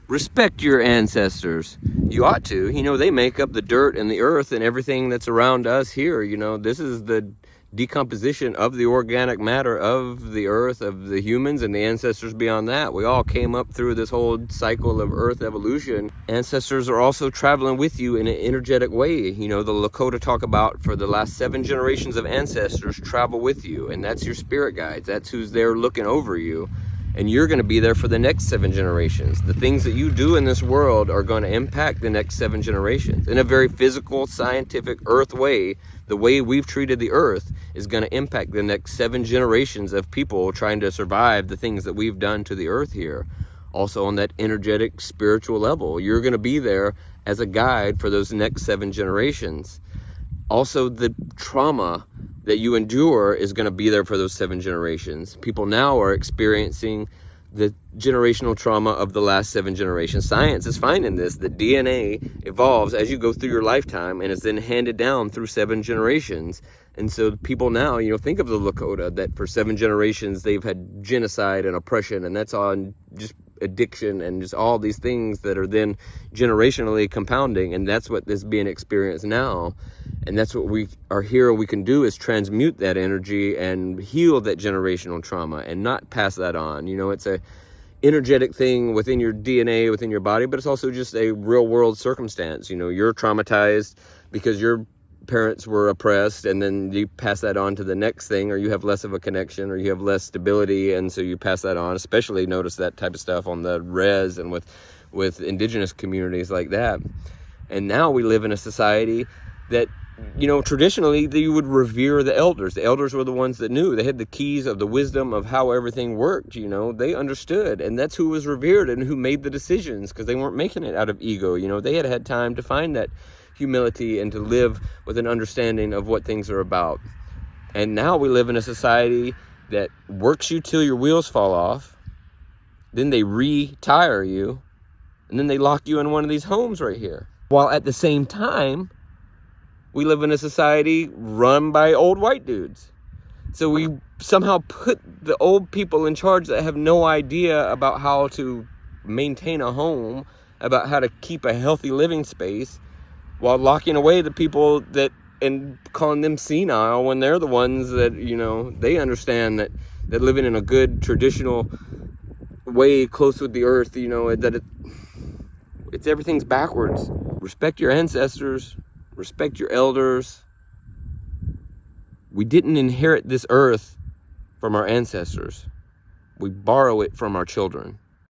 Respect your ancestors. You ought to. You know, they make up the dirt and the earth and everything that's around us here. You know, this is the decomposition of the organic matter of the earth, of the humans and the ancestors beyond that. We all came up through this whole cycle of earth evolution. Ancestors are also traveling with you in an energetic way. You know, the Lakota talk about for the last 7 generations of ancestors travel with you, and that's your spirit guides. That's who's there looking over you. And you're going to be there for the next 7 generations. The things that you do in this world are going to impact the next 7 generations. In a very physical, scientific, earth way, the way we've treated the earth is going to impact the next 7 generations of people trying to survive the things that we've done to the earth here. Also on that energetic, spiritual level, you're going to be there as a guide for those next 7 generations. Also, the trauma that you endure is going to be there for those 7 generations. People now are experiencing the generational trauma of the last 7 generations. Science is finding this, that DNA evolves as you go through your lifetime and is then handed down through 7 generations. And so people now, you know, think of the Lakota, that for 7 generations they've had genocide and oppression, and that's on just addiction and just all these things that are then generationally compounding, and that's what is being experienced now. And that's what we are here, we can do is transmute that energy and heal that generational trauma and not pass that on. You know, it's a energetic thing within your DNA, within your body, but it's also just a real world circumstance. You know, you're traumatized because your parents were oppressed, and then you pass that on to the next thing, or you have less of a connection, or you have less stability, and so you pass that on. Especially notice that type of stuff on the res and with indigenous communities like that. And now we live in a society that, you know, traditionally you would revere the elders. The elders were the ones that knew. They had the keys of the wisdom of how everything worked. You know, they understood, and that's who was revered and who made the decisions, because they weren't making it out of ego. You know, they had had time to find that humility and to live with an understanding of what things are about. And now we live in a society that works you till your wheels fall off, then they retire you, and then they lock you in one of these homes right here. While at the same time, we live in a society run by old white dudes. So we somehow put the old people in charge that have no idea about how to maintain a home, about how to keep a healthy living space, while locking away the people that, and calling them senile when they're the ones that, you know, they understand that living in a good traditional way close with the earth, you know, that it's everything's backwards. Respect your ancestors, respect your elders. We didn't inherit this earth from our ancestors. We borrow it from our children.